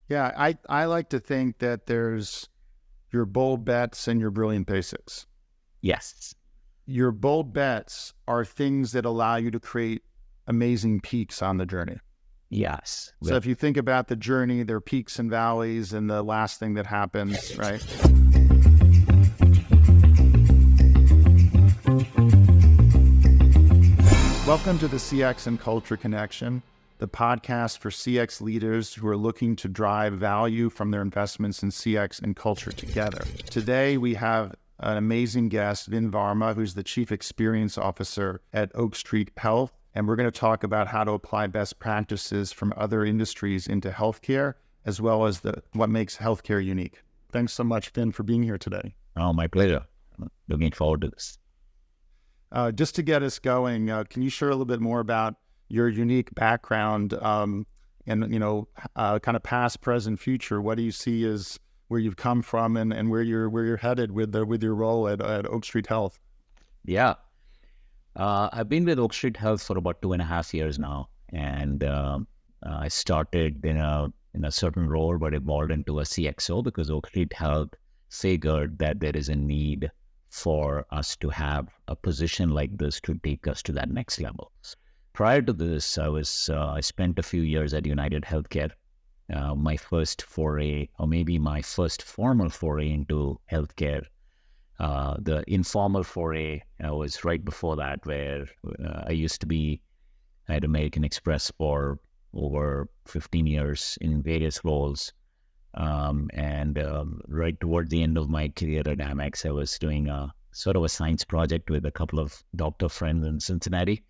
Yeah, I like to think that there's your bold bets and your brilliant basics. Yes. Your bold bets are things that allow you to create amazing peaks on the journey. Yes. So if you think about the journey, there are peaks and valleys, and the last thing that happens, right? Welcome to the CX and Culture Connection, the podcast for CX leaders who are looking to drive value from their investments in CX and culture together. Today, we have an amazing guest, Vin Varma, who's the Chief Experience Officer at Oak Street Health. And we're going to talk about how to apply best practices from other industries into healthcare, as well as what makes healthcare unique. Thanks so much, Vin, for being here today. Oh, my pleasure. Looking forward to this. Just to get us going, can you share a little bit more about your unique background and kind of past, present, future? What do you see as where you've come from and where you're headed with your role at Oak Street Health? Yeah. I've been with Oak Street Health for about 2.5 years now, and I started in a certain role, but evolved into a CXO because Oak Street Health figured that there is a need for us to have a position like this to take us to that next level. Prior to this, I spent a few years at United Healthcare. My first foray, or maybe my first formal foray into healthcare. The informal foray was right before that, where I used to be at American Express for over 15 years in various roles. Right toward the end of my career at Amex, I was doing a sort of a science project with a couple of doctor friends in Cincinnati.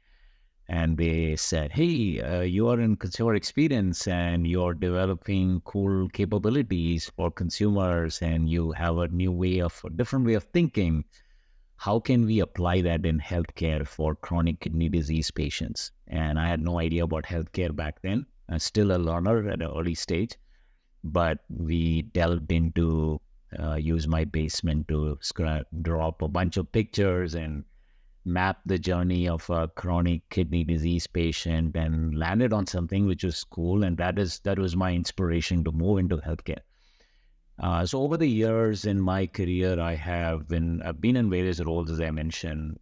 And they said, hey, you are in consumer experience and you're developing cool capabilities for consumers and you have a different way of thinking. How can we apply that in healthcare for chronic kidney disease patients? And I had no idea about healthcare back then. I'm still a learner at an early stage, but we delved into use my basement to drop a bunch of pictures and map the journey of a chronic kidney disease patient and landed on something which was cool. And that was my inspiration to move into healthcare. So over the years in my career, I've been in various roles, as I mentioned,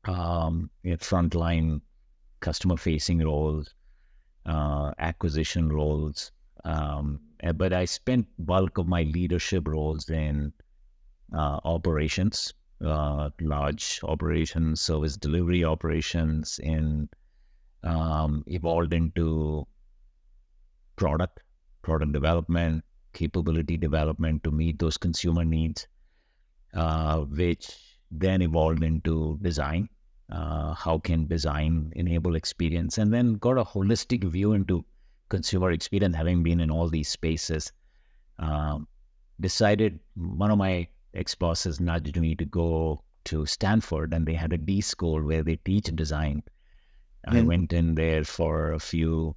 in frontline customer facing roles, acquisition roles. But I spent bulk of my leadership roles in operations, large operations, service delivery operations, and evolved into product development, capability development to meet those consumer needs, which then evolved into design. How can design enable experience? And then got a holistic view into consumer experience, having been in all these spaces. Decided one of my ex-bosses nudged me to go to Stanford, and they had a D school where they teach design. I went in there for some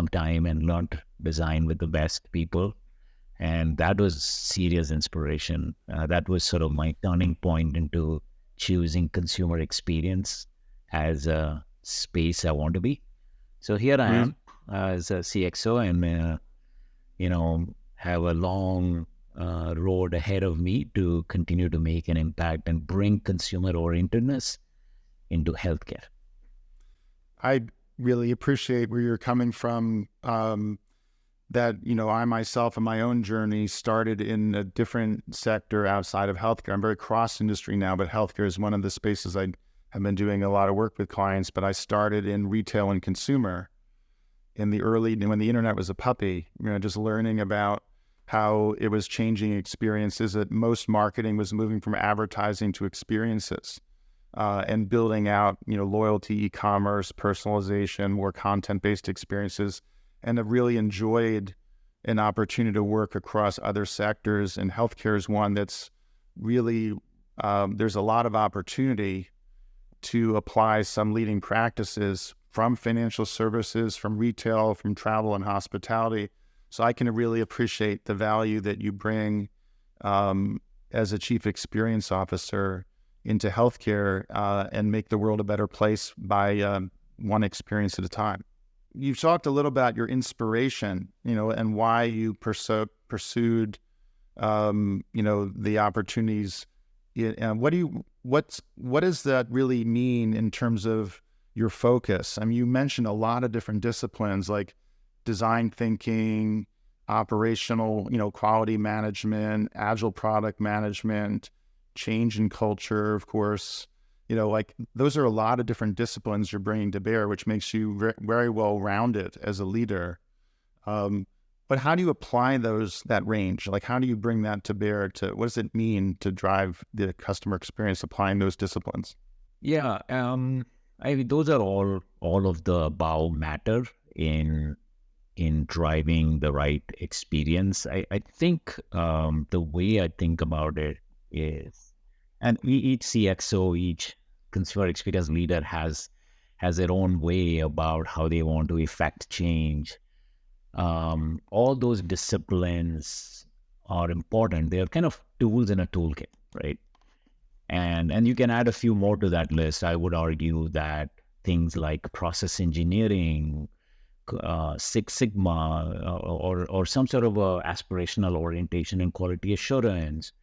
time and learned design with the best people. And that was serious inspiration. That was sort of my turning point into choosing consumer experience as a space I want to be. So here I am as a CXO and, have a long road ahead of me to continue to make an impact and bring consumer orientedness into healthcare. I really appreciate where you're coming from. That, I myself in my own journey started in a different sector outside of healthcare. I'm very cross-industry now, but healthcare is one of the spaces I have been doing a lot of work with clients. But I started in retail and consumer when the internet was a puppy, just learning about how it was changing experiences. That most marketing was moving from advertising to experiences. And building out, loyalty, e-commerce, personalization, more content-based experiences, and have really enjoyed an opportunity to work across other sectors. And healthcare is one that's really, there's a lot of opportunity to apply some leading practices from financial services, from retail, from travel and hospitality. So I can really appreciate the value that you bring as a chief experience officer into healthcare and make the world a better place by one experience at a time. you've talked a little about your inspiration, and why you pursued, the opportunities. What does that really mean in terms of your focus? I mean, you mentioned a lot of different disciplines like design thinking, operational, quality management, agile product management, change in culture, of course. Like those are a lot of different disciplines you're bringing to bear, which makes you very well rounded as a leader. But how do you apply that range? Like, how do you bring that to bear what does it mean to drive the customer experience applying those disciplines? Yeah, I mean, those are all of the above matter in driving the right experience. I think the way I think about it is, and each CXO, each consumer experience leader has their own way about how they want to effect change. All those disciplines are important. They are kind of tools in a toolkit, right? And you can add a few more to that list. I would argue that things like process engineering, Six Sigma, or some sort of a aspirational orientation in quality assurance,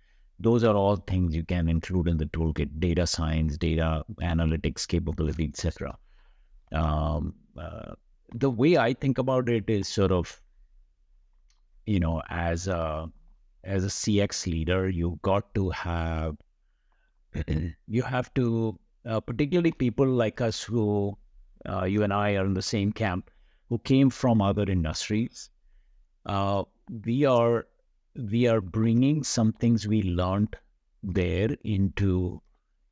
those are all things you can include in the toolkit. Data science, data analytics capability, etc. The way I think about it is sort of, as a CX leader, you got to have you have to, particularly people like us who, you and I are in the same camp, who came from other industries. We are bringing some things we learned there into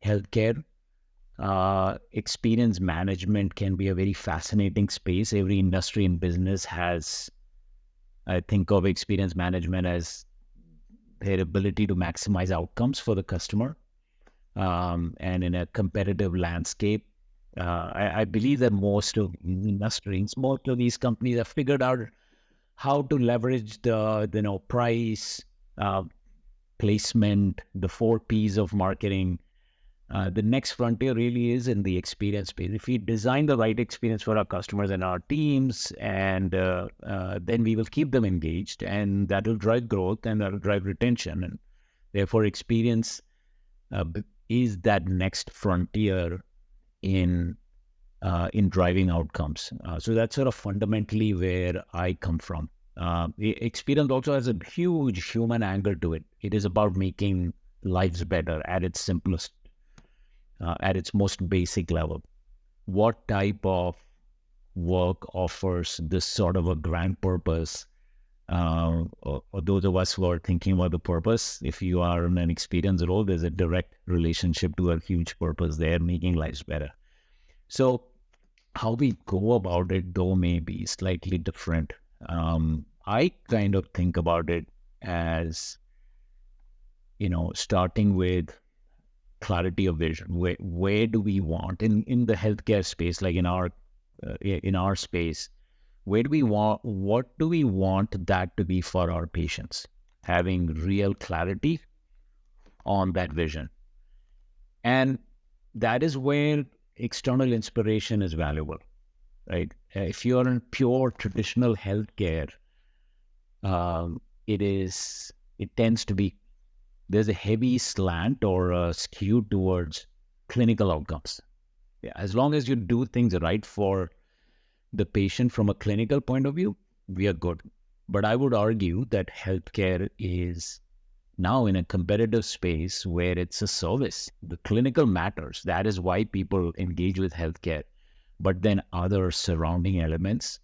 healthcare. Experience management can be a very fascinating space. Every industry and business has, I think of experience management as their ability to maximize outcomes for the customer. And in a competitive landscape, I believe that most of these industries, most of these companies have figured out how to leverage the price, placement, the 4 Ps of marketing. The next frontier really is in the experience space. If we design the right experience for our customers and our teams, and then we will keep them engaged, and that will drive growth and that will drive retention. And therefore, experience is that next frontier in driving outcomes. So that's sort of fundamentally where I come from. Experience also has a huge human angle to it. It is about making lives better at its simplest, at its most basic level. What type of work offers this sort of a grand purpose? Or those of us who are thinking about the purpose, if you are in an experience role, there's a direct relationship to a huge purpose there, making lives better. So how we go about it, though, may be slightly different. I kind of think about it as, starting with clarity of vision. Where do we want in the healthcare space, like in our space? What do we want that to be for our patients? Having real clarity on that vision. And that is where external inspiration is valuable, right? If you're in pure traditional healthcare, it tends to be, there's a heavy slant or a skew towards clinical outcomes. Yeah, as long as you do things right for the patient from a clinical point of view, we are good. But I would argue that healthcare is now in a competitive space where it's a service. The clinical matters. That is why people engage with healthcare. But then other surrounding elements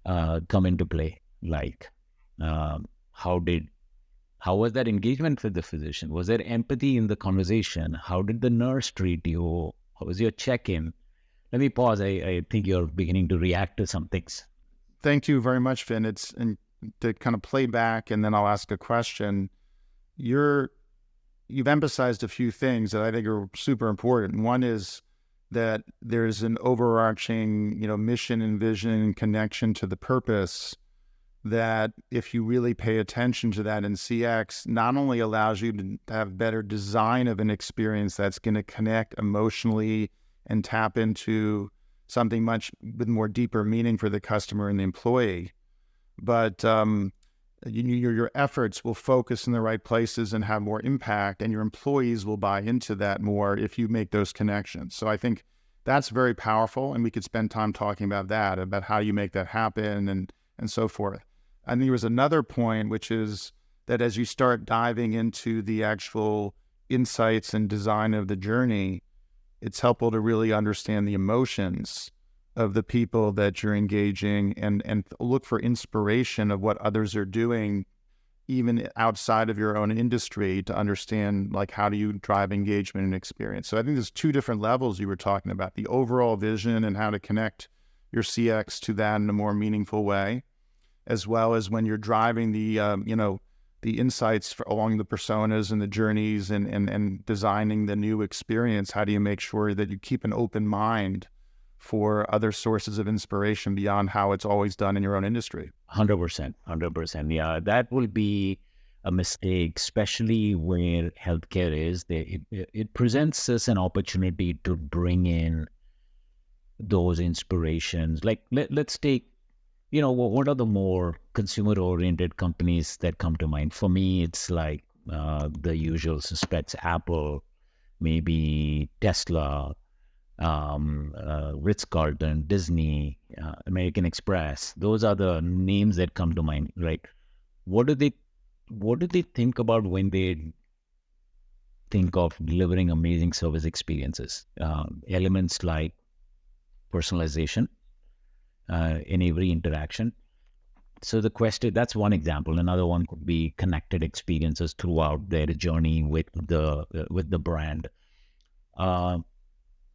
come into play, like how was that engagement with the physician? Was there empathy in the conversation? How did the nurse treat you? How was your check-in? Let me pause. I think you're beginning to react to some things. Thank you very much, Vin. And to kind of play back, and then I'll ask a question. You've emphasized a few things that I think are super important. One is that there's an overarching, mission and vision and connection to the purpose that, if you really pay attention to that in CX, not only allows you to have better design of an experience that's going to connect emotionally and tap into something much with more deeper meaning for the customer and the employee. But your efforts will focus in the right places and have more impact, and your employees will buy into that more if you make those connections. So I think that's very powerful, and we could spend time talking about that, about how you make that happen and so forth. And there was another point, which is that as you start diving into the actual insights and design of the journey, it's helpful to really understand the emotions of the people that you're engaging, and look for inspiration of what others are doing, even outside of your own industry, to understand, like, how do you drive engagement and experience. So I think there's two different levels you were talking about: the overall vision and how to connect your CX to that in a more meaningful way, as well as when you're driving the insights along the personas and the journeys and designing the new experience. How do you make sure that you keep an open mind for other sources of inspiration beyond how it's always done in your own industry? 100%, 100%. Yeah, that will be a mistake, especially where healthcare is. It presents us an opportunity to bring in those inspirations. Like, let's take, what are the more consumer-oriented companies that come to mind? For me, it's like the usual suspects: Apple, maybe Tesla, Ritz-Carlton, Disney, American Express. Those are the names that come to mind, right? What do they think about when they think of delivering amazing service experiences? Elements like personalization in every interaction. So that's one example. Another one could be connected experiences throughout their journey with the brand.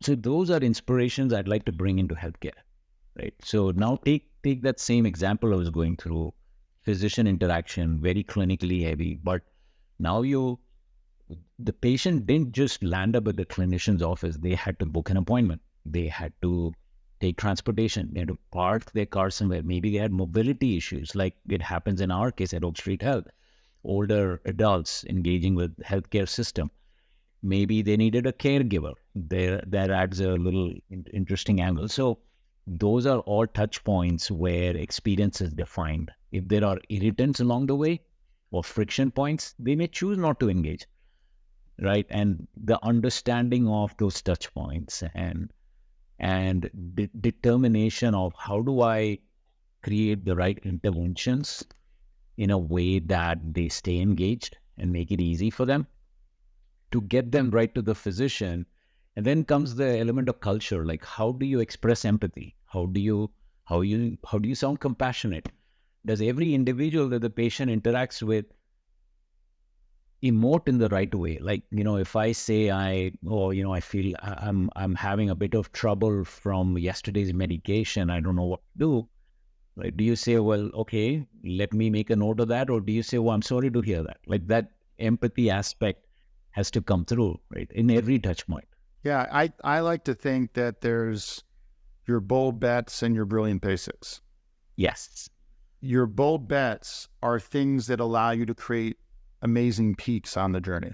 So those are inspirations I'd like to bring into healthcare, right? So now take that same example I was going through: physician interaction, very clinically heavy, but now the patient didn't just land up at the clinician's office. They had to book an appointment. They had to take transportation. They had to park their car somewhere. Maybe they had mobility issues, like it happens in our case at Oak Street Health. Older adults engaging with healthcare system. Maybe they needed a caregiver. That adds a little interesting angle. So those are all touch points where experience is defined. If there are irritants along the way or friction points, they may choose not to engage, right? And the understanding of those touch points and determination of how do I create the right interventions in a way that they stay engaged and make it easy for them to get them right to the physician. And then comes the element of culture, like how do you express empathy? How do you sound compassionate? Does every individual that the patient interacts with emote in the right way? Like, if I say I feel I'm having a bit of trouble from yesterday's medication, I don't know what to do, right? Do you say, well, okay, let me make a note of that? Or do you say, well, I'm sorry to hear that? Like, that empathy aspect has to come through, right, in every touch point. Yeah, I like to think that there's your bold bets and your brilliant basics. Yes. Your bold bets are things that allow you to create amazing peaks on the journey.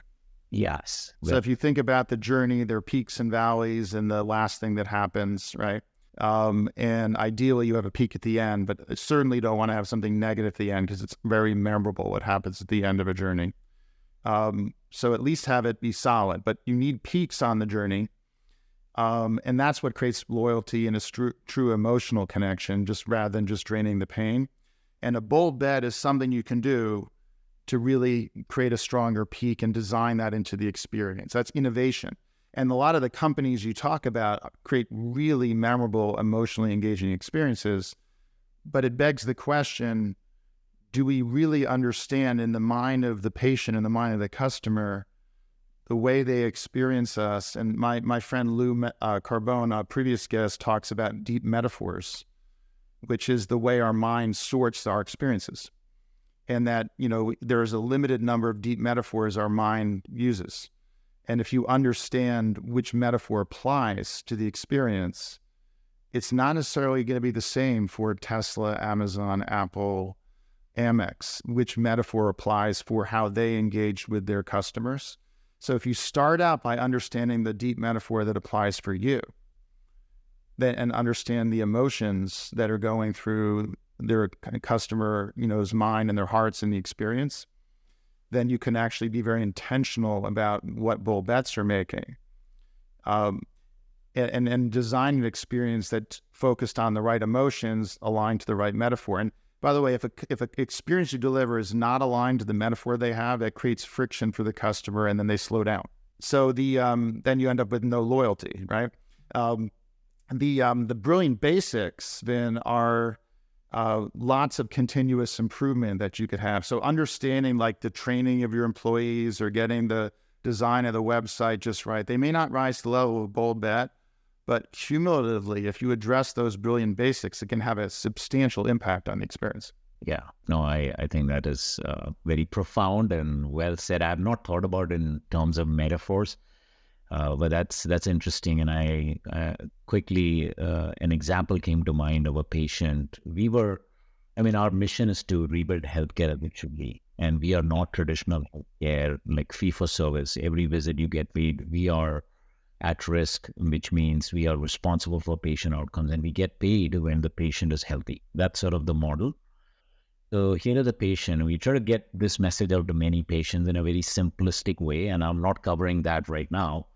Yes. So if you think about the journey, there are peaks and valleys, and the last thing that happens, right? And ideally you have a peak at the end, but I certainly don't want to have something negative at the end, because it's very memorable what happens at the end of a journey. So at least have it be solid, but you need peaks on the journey. And that's what creates loyalty and a true emotional connection, just rather than just draining the pain. And a bold bet is something you can do to really create a stronger peak and design that into the experience. That's innovation. And a lot of the companies you talk about create really memorable, emotionally engaging experiences. But it begs the question, do we really understand in the mind of the patient, in the mind of the customer, the way they experience us? And my friend Lou Carbone, a previous guest, talks about deep metaphors, which is the way our mind sorts our experiences. And that, there's a limited number of deep metaphors our mind uses. And if you understand which metaphor applies to the experience, it's not necessarily going to be the same for Tesla, Amazon, Apple, Amex, which metaphor applies for how they engage with their customers. So if you start out by understanding the deep metaphor that applies for you, and understand the emotions that are going through their kind of customer, his mind and their hearts and the experience, then you can actually be very intentional about what bold bets you're making. And design an experience that's focused on the right emotions, aligned to the right metaphor. And by the way, if an experience you deliver is not aligned to the metaphor they have, that creates friction for the customer, and then they slow down. So then you end up with no loyalty, right? The brilliant basics then are lots of continuous improvement that you could have. So understanding like the training of your employees or getting the design of the website just right. They may not rise to the level of a bold bet, but cumulatively, if you address those brilliant basics, it can have a substantial impact on the experience. Yeah, no, I think that is very profound and well said. I've not thought about it in terms of metaphors, but that's interesting. And I quickly, an example came to mind of a patient. Our mission is to rebuild healthcare as it should be. And we are not traditional healthcare, like fee for service. Every visit you get paid. We are at risk, which means we are responsible for patient outcomes, and we get paid when the patient is healthy. That's sort of the model. So here is the patient. We try to get this message out to many patients in a very simplistic way, and I'm not covering that right now.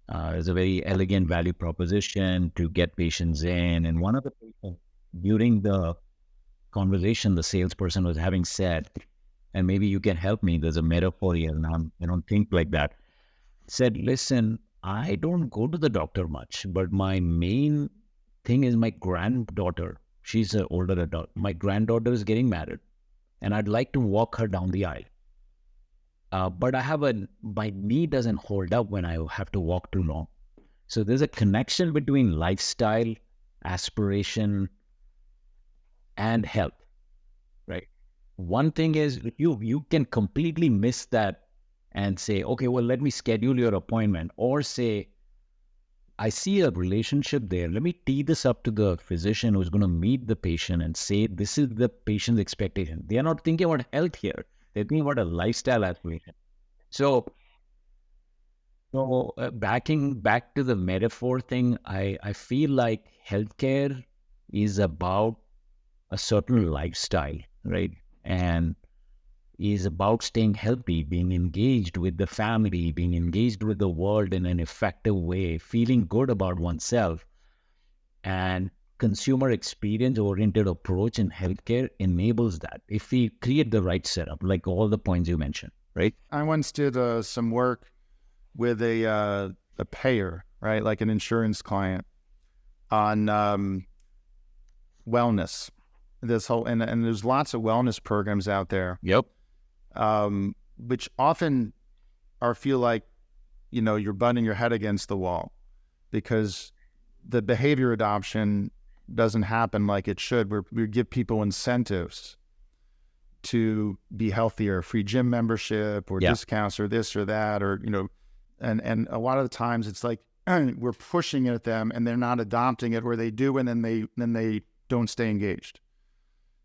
It's a very elegant value proposition to get patients in. And one of the people, during the conversation, the salesperson was having said, and maybe you can help me, there's a metaphor here, and I don't think like that, said, listen, I don't go to the doctor much, but my main thing is my granddaughter. She's an older adult. My granddaughter is getting married, and I'd like to walk her down the aisle. But my knee doesn't hold up when I have to walk too long. So there's a connection between lifestyle, aspiration, and health, right? One thing is you can completely miss that and say, okay, well, let me schedule your appointment, or say, I see a relationship there. Let me tee this up to the physician who's going to meet the patient and say, this is the patient's expectation. They are not thinking about health here. They're thinking about a lifestyle aspiration. So backing back to the metaphor thing, I feel like healthcare is about a certain lifestyle, right? And is about staying healthy, being engaged with the family, being engaged with the world in an effective way, feeling good about oneself. And consumer experience-oriented approach in healthcare enables that if we create the right setup, like all the points you mentioned, right? I once did some work with a payer, right, like an insurance client, on wellness. This whole and there's lots of wellness programs out there. Yep. Which often feel like, you're butting your head against the wall, because the behavior adoption doesn't happen like it should. We give people incentives to be healthier, free gym membership or discounts or this or that, or, and a lot of the times it's like we're pushing it at them and they're not adopting it, or they do and then they don't stay engaged.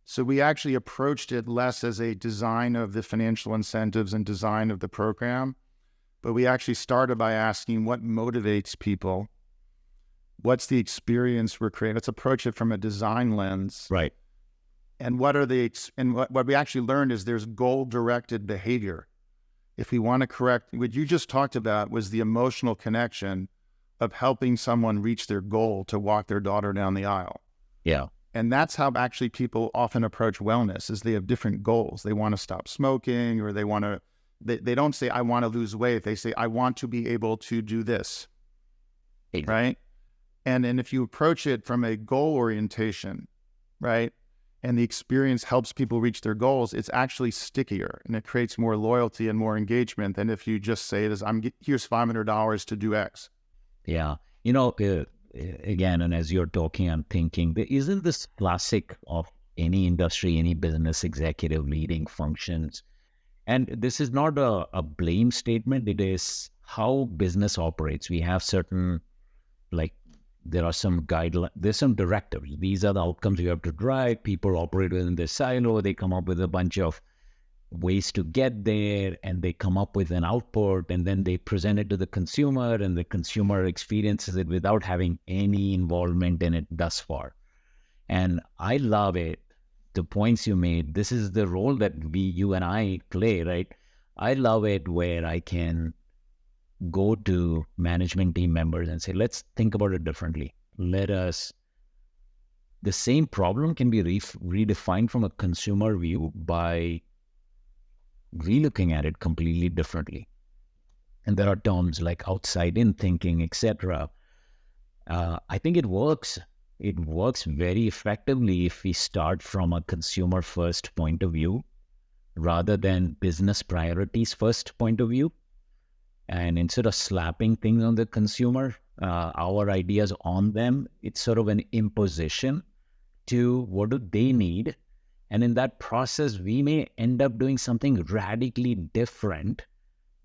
So we actually approached it less as a design of the financial incentives and design of the program, but we actually started by asking what motivates people. What's the experience we're creating? Let's approach it from a design lens. Right. And what we actually learned is there's goal-directed behavior. If we want to correct, what you just talked about was the emotional connection of helping someone reach their goal to walk their daughter down the aisle. Yeah. And that's how actually people often approach wellness, is they have different goals. They want to stop smoking, or they don't say, I want to lose weight. They say, I want to be able to do this. Exactly. Right. And if you approach it from a goal orientation, right, and the experience helps people reach their goals, it's actually stickier and it creates more loyalty and more engagement than if you just say, here's $500 to do X. Yeah. Again, and as you're talking, I'm thinking, isn't this classic of any industry, any business executive leading functions? And this is not a blame statement. It is how business operates. We have certain, there are some guidelines, there's some directives. These are the outcomes you have to drive. People operate within this silo. They come up with a bunch of ways to get there, and they come up with an output, and then they present it to the consumer, and the consumer experiences it without having any involvement in it thus far. And I love it. The points you made, this is the role that you and I play, right? I love it where I can go to management team members and say, let's think about it differently. The same problem can be redefined from a consumer view by relooking at it completely differently. And there are terms like outside-in thinking, etc. I think it works. It works very effectively if we start from a consumer-first point of view rather than business priorities first point of view. And instead of slapping things on the consumer, our ideas on them, it's sort of an imposition to what do they need. And in that process, we may end up doing something radically different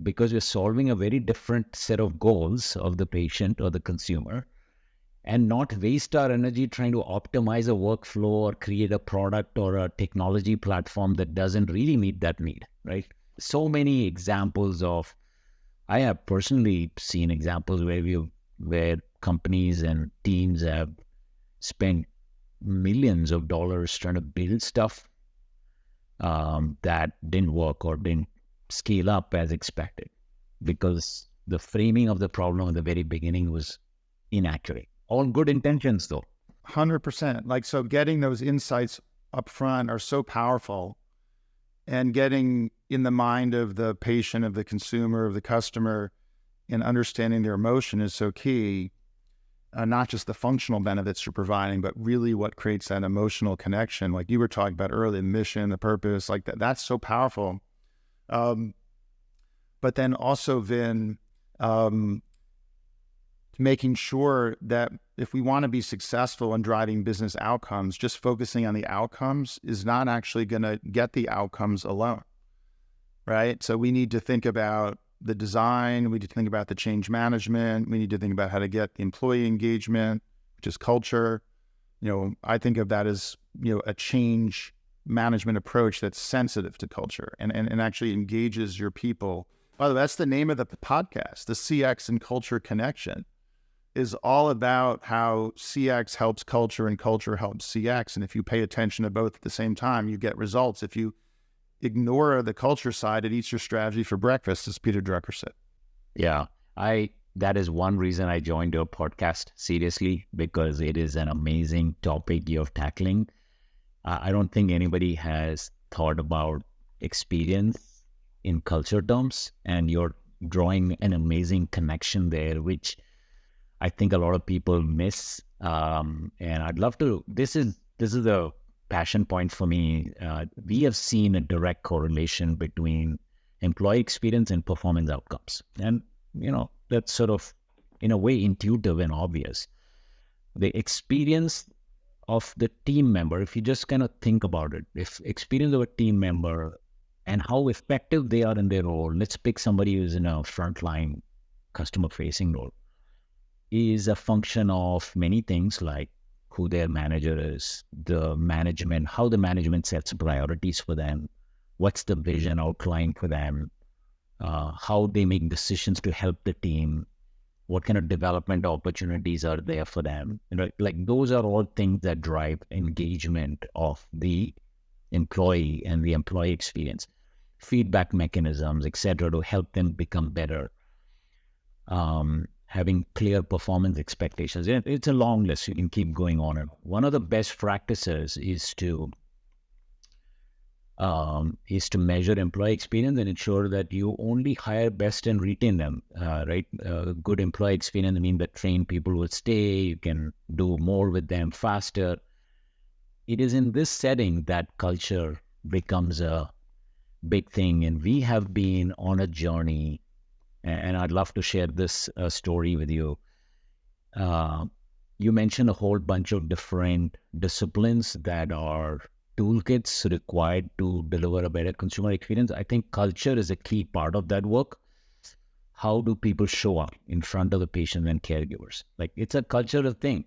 because we're solving a very different set of goals of the patient or the consumer, and not waste our energy trying to optimize a workflow or create a product or a technology platform that doesn't really meet that need, right? So many examples of, I have personally seen examples where companies and teams have spent millions of dollars trying to build stuff that didn't work or didn't scale up as expected because the framing of the problem at the very beginning was inaccurate. All good intentions, though. 100%. Like, so getting those insights up front are so powerful, and getting in the mind of the patient, of the consumer, of the customer, and understanding their emotion is so key. Not just the functional benefits you're providing, but really what creates that emotional connection. Like you were talking about earlier, the mission, the purpose, like that's so powerful. But then also, Vin, making sure that if we want to be successful in driving business outcomes, just focusing on the outcomes is not actually going to get the outcomes alone, right? So we need to think about the design, we need to think about the change management, we need to think about how to get the employee engagement, which is culture. I think of that as, a change management approach that's sensitive to culture and actually engages your people. By the way, that's the name of the podcast, the CX and Culture Connection, is all about how CX helps culture and culture helps CX. And if you pay attention to both at the same time, you get results. If you ignore the culture side, it eats your strategy for breakfast, as Peter Drucker said. Yeah, that is one reason I joined your podcast seriously, because it is an amazing topic you're tackling. I don't think anybody has thought about experience in culture terms, and you're drawing an amazing connection there, which I think a lot of people miss. And I'd love to. This is a passion point for me. We have seen a direct correlation between employee experience and performance outcomes. And, that's sort of, in a way, intuitive and obvious. The experience of the team member, if you just kind of think about it, if experience of a team member and how effective they are in their role, let's pick somebody who's in a frontline customer-facing role, is a function of many things like who their manager is, the management, how the management sets priorities for them, what's the vision outline for them, how they make decisions to help the team, what kind of development opportunities are there for them. Like those are all things that drive engagement of the employee and the employee experience, feedback mechanisms, etc., to help them become better. Having clear performance expectations. It's a long list. You can keep going on. And one of the best practices is to measure employee experience and ensure that you only hire best and retain them, right? Good employee experience means that trained people will stay, you can do more with them faster. It is in this setting that culture becomes a big thing. And we have been on a journey, and I'd love to share this story with you. You mentioned a whole bunch of different disciplines that are toolkits required to deliver a better consumer experience. I think culture is a key part of that work. How do people show up in front of the patient and caregivers? Like, it's a cultural thing.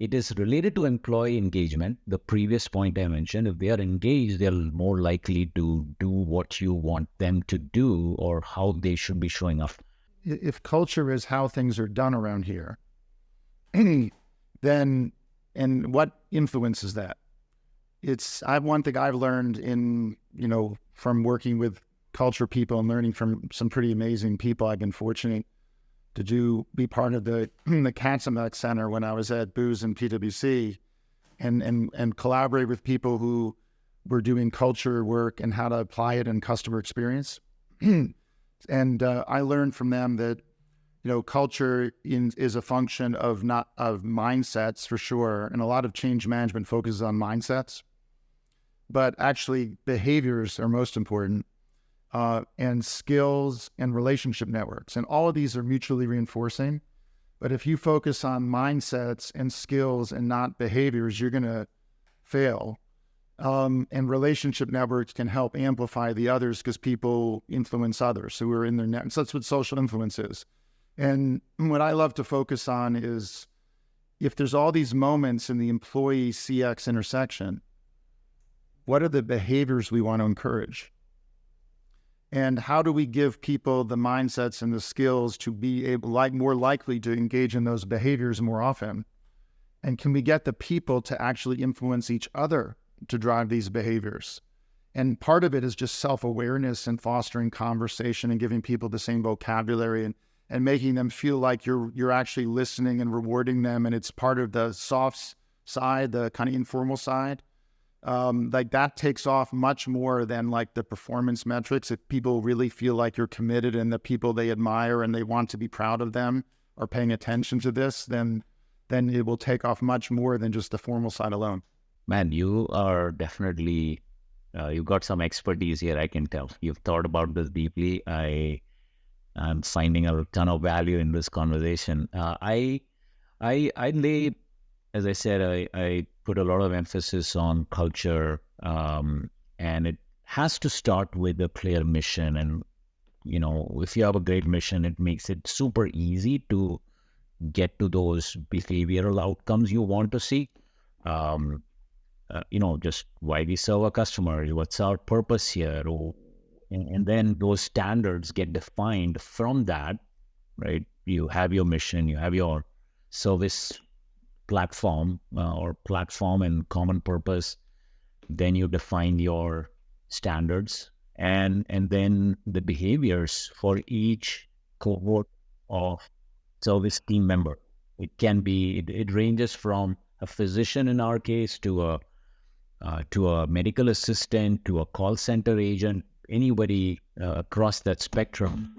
it is related to employee engagement. The previous point I mentioned, if they are engaged, they're more likely to do what you want them to do or how they should be showing up. If culture is how things are done around here, then, and what influences that? One thing I've learned from working with culture people and learning from some pretty amazing people. I've been fortunate to be part of the Katzenbach Center when I was at Booz and PwC, and collaborate with people who were doing culture work and how to apply it in customer experience. And I learned from them that culture is a function of mindsets for sure, and a lot of change management focuses on mindsets, but actually behaviors are most important. And skills and relationship networks. And all of these are mutually reinforcing. But if you focus on mindsets and skills and not behaviors, you're going to fail. And relationship networks can help amplify the others because people influence others. So we're in their net. So that's what social influence is. And what I love to focus on is if there's all these moments in the employee CX intersection, what are the behaviors we want to encourage? And how do we give people the mindsets and the skills to be more likely to engage in those behaviors more often? And can we get the people to actually influence each other to drive these behaviors? And part of it is just self-awareness and fostering conversation and giving people the same vocabulary and making them feel like you're actually listening and rewarding them. And it's part of the soft side, the kind of informal side. Like that takes off much more than like the performance metrics. If people really feel like you're committed and the people they admire and they want to be proud of them are paying attention to this, then it will take off much more than just the formal side alone. Man, you are definitely, you've got some expertise here, I can tell. You've thought about this deeply. I'm finding a ton of value in this conversation. I lay, as I said, I put a lot of emphasis on culture, and it has to start with a clear mission. And, if you have a great mission, it makes it super easy to get to those behavioral outcomes you want to see. Just why we serve our customers, what's our purpose here, and then those standards get defined from that, right? You have your mission, you have your service platform and common purpose. Then you define your standards and then the behaviors for each cohort of service team member. It ranges from a physician in our case to a medical assistant to a call center agent. Anybody across that spectrum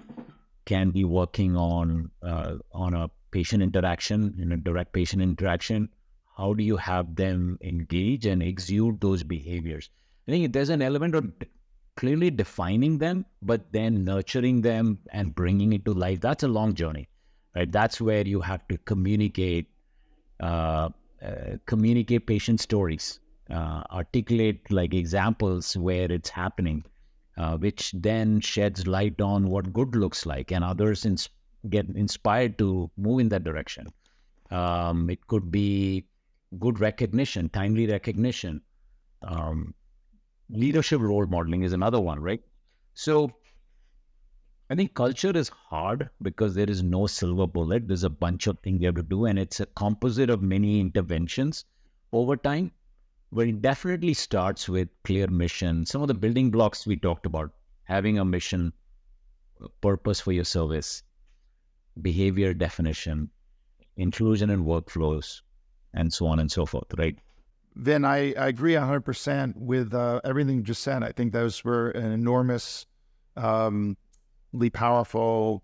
can be working on a patient interaction, in a direct patient interaction. How do you have them engage and exude those behaviors? I think there's an element of clearly defining them, but then nurturing them and bringing it to life. That's a long journey, right? That's where you have to communicate patient stories, articulate like examples where it's happening, which then sheds light on what good looks like, and others get inspired to move in that direction. It could be good recognition, timely recognition. Leadership role modeling is another one, right? So I think culture is hard because there is no silver bullet. There's a bunch of things you have to do, and it's a composite of many interventions over time. But it definitely starts with clear mission. Some of the building blocks we talked about, having a mission, purpose for your service, behavior definition, inclusion in workflows, and so on and so forth, right? Vin, I agree 100% with everything you just said. I think those were an enormously powerful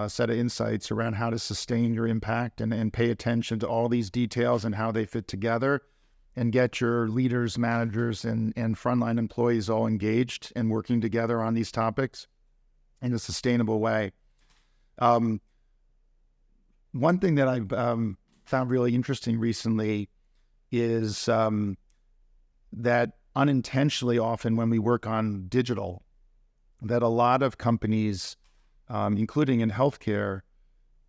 set of insights around how to sustain your impact and pay attention to all these details and how they fit together and get your leaders, managers, and frontline employees all engaged and working together on these topics in a sustainable way. One thing that I've found really interesting recently is that unintentionally often when we work on digital, that a lot of companies, including in healthcare,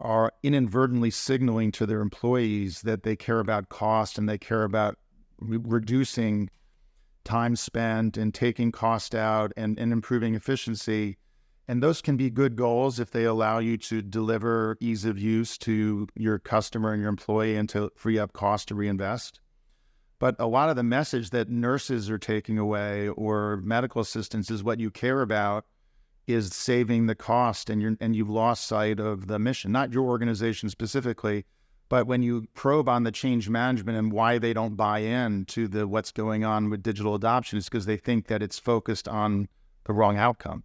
are inadvertently signaling to their employees that they care about cost and they care about reducing time spent and taking cost out and improving efficiency. And those can be good goals if they allow you to deliver ease of use to your customer and your employee and to free up cost to reinvest. But a lot of the message that nurses are taking away or medical assistants is what you care about is saving the cost, and you've lost sight of the mission, not your organization specifically, but when you probe on the change management and why they don't buy in to the what's going on with digital adoption, is because they think that it's focused on the wrong outcome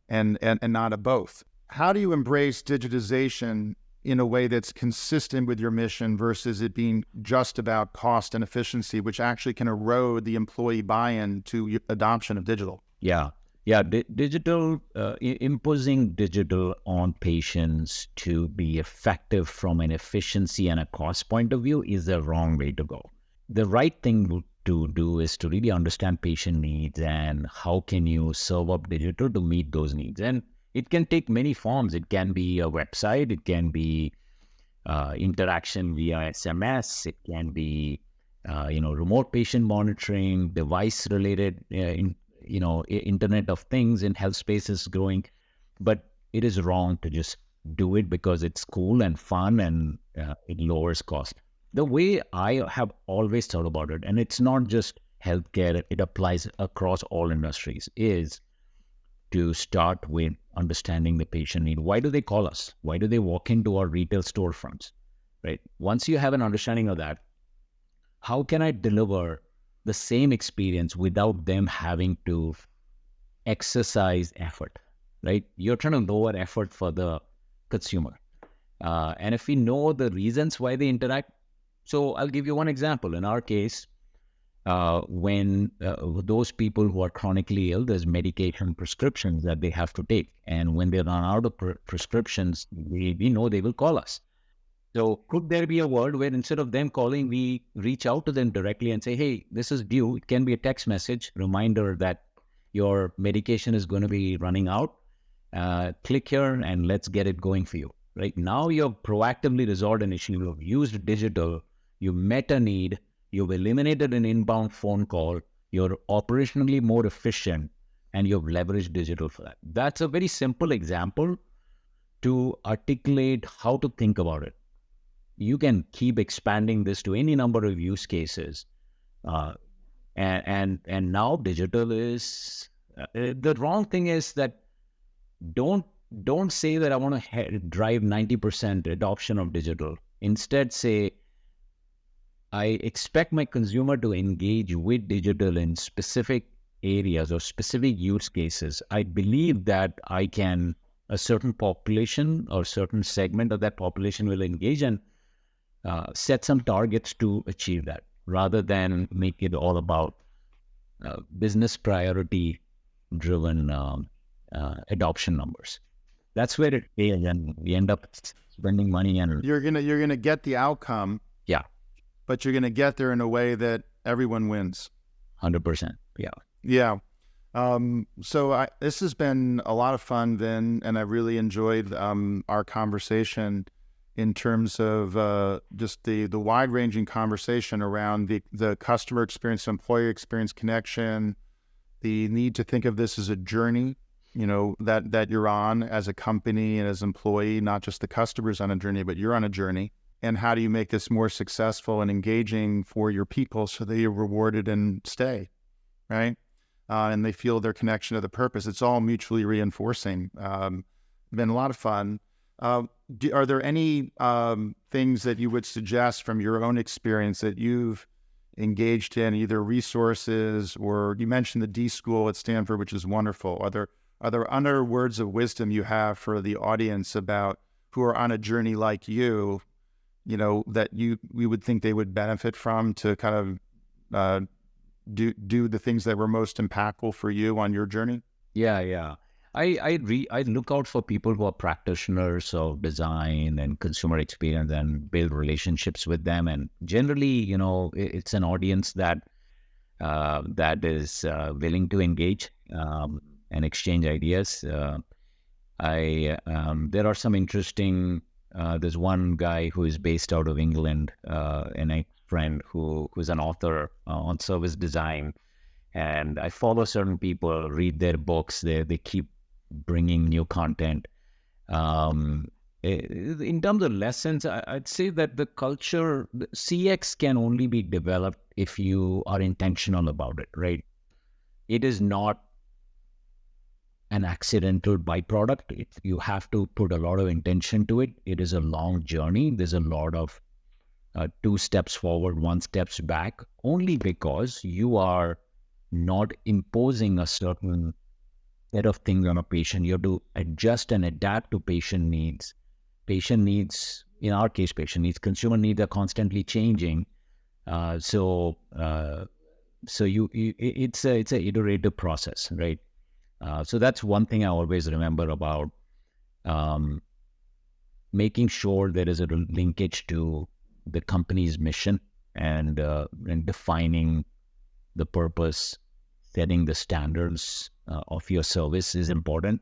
and not a both. How do you embrace digitization in a way that's consistent with your mission versus it being just about cost and efficiency, which actually can erode the employee buy-in to adoption of digital? Yeah. Digital, imposing digital on patients to be effective from an efficiency and a cost point of view is the wrong way to go. The right thing to do is to really understand patient needs and how can you serve up digital to meet those needs. And it can take many forms. It can be a website, it can be interaction via SMS, it can be remote patient monitoring, device related Internet of Things in health space is growing, but it is wrong to just do it because it's cool and fun and it lowers cost. The way I have always thought about it, and it's not just healthcare, it applies across all industries, is to start with understanding the patient need. Why do they call us? Why do they walk into our retail storefronts, right? Once you have an understanding of that, how can I deliver the same experience without them having to exercise effort, right? You're trying to lower effort for the consumer. And if we know the reasons why they interact, so I'll give you one example. In our case, when those people who are chronically ill, there's medication prescriptions that they have to take. And when they run out of prescriptions, we know they will call us. So could there be a world where instead of them calling, we reach out to them directly and say, hey, this is due. It can be a text message, reminder that your medication is going to be running out. Click here and let's get it going for you. Right now, you've proactively resolved an issue. You've used digital. You met a need. You've eliminated an inbound phone call. You're operationally more efficient and you've leveraged digital for that. That's a very simple example to articulate how to think about it. You can keep expanding this to any number of use cases. And now digital is, the wrong thing is that don't say that I want to drive 90% adoption of digital. Instead say, I expect my consumer to engage with digital in specific areas or specific use cases. I believe that a certain population or certain segment of that population will engage and set some targets to achieve that, rather than make it all about business priority driven adoption numbers. That's where it fails, and we end up spending money. And you're gonna get the outcome, yeah, but you're gonna get there in a way that everyone wins. 100%. Yeah. So this has been a lot of fun, Vin, and I really enjoyed our conversation in terms of just the wide-ranging conversation around the customer experience, employee experience connection, the need to think of this as a journey, that you're on as a company and as an employee, not just the customer's on a journey, but you're on a journey. And how do you make this more successful and engaging for your people so they are rewarded and stay, right? And they feel their connection to the purpose. It's all mutually reinforcing. Been a lot of fun. Are there any things that you would suggest from your own experience that you've engaged in, either resources or you mentioned the D School at Stanford, which is wonderful. Are there other words of wisdom you have for the audience about who are on a journey like you, that we would think they would benefit from to kind of do the things that were most impactful for you on your journey? Yeah. I look out for people who are practitioners of design and consumer experience and build relationships with them. And generally, it's an audience that is willing to engage and exchange ideas. There are some interesting There's one guy who is based out of England, and a friend who's an author on service design. And I follow certain people, read their books. They keep bringing new content. In terms of lessons, I'd say that the CX can only be developed if you are intentional about it, right? It is not an accidental byproduct. You have to put a lot of intention to it. It is a long journey. There's a lot of 2 steps forward, 1 steps back, only because you are not imposing a certain set of things on a patient. You have to adjust and adapt to patient needs. Patient needs, in our case, consumer needs are constantly changing. It's a iterative process, right? So that's one thing I always remember about making sure there is a linkage to the company's mission and defining the purpose, setting the standards of your service is important.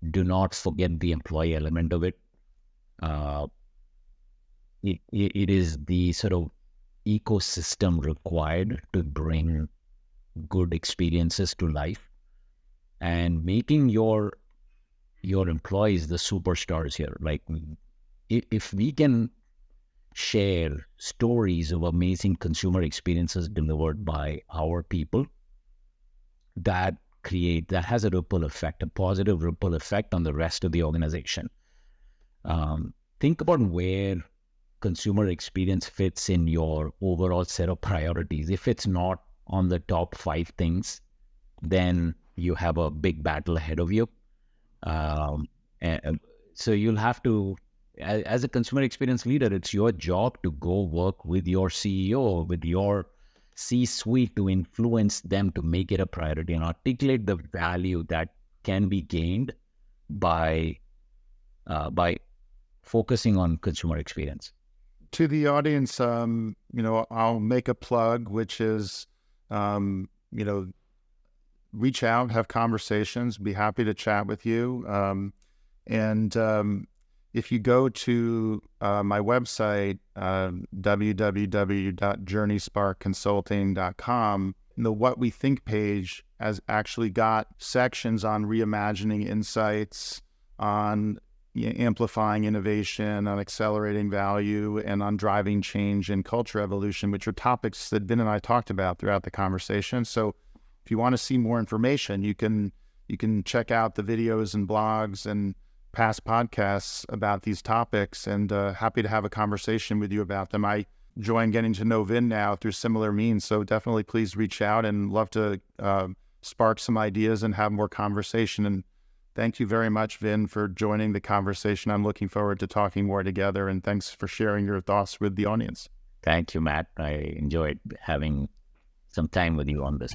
Do not forget the employee element of it. It is the sort of ecosystem required to bring good experiences to life, and making your employees the superstars here. Like, if we can share stories of amazing consumer experiences delivered by our people, that has a ripple effect, a positive ripple effect on the rest of the organization. Think about where consumer experience fits in your overall set of priorities. If it's not on the top 5 things, then you have a big battle ahead of you. And so you'll have to, as a consumer experience leader, it's your job to go work with your CEO, with your C-suite, to influence them to make it a priority and articulate the value that can be gained by focusing on consumer experience. To the audience, I'll make a plug, which is, reach out, have conversations, be happy to chat with you. If you go to my website, www.JourneySparkConsulting.com, the What We Think page has actually got sections on reimagining insights, on amplifying innovation, on accelerating value, and on driving change and culture evolution, which are topics that Vin and I talked about throughout the conversation. So if you want to see more information, you can check out the videos and blogs and past podcasts about these topics, and happy to have a conversation with you about them. I enjoy getting to know Vin now through similar means, so definitely please reach out, and love to spark some ideas and have more conversation. And thank you very much, Vin, for joining the conversation. I'm looking forward to talking more together, and thanks for sharing your thoughts with the audience. Thank you, Matt. I enjoyed having some time with you on this.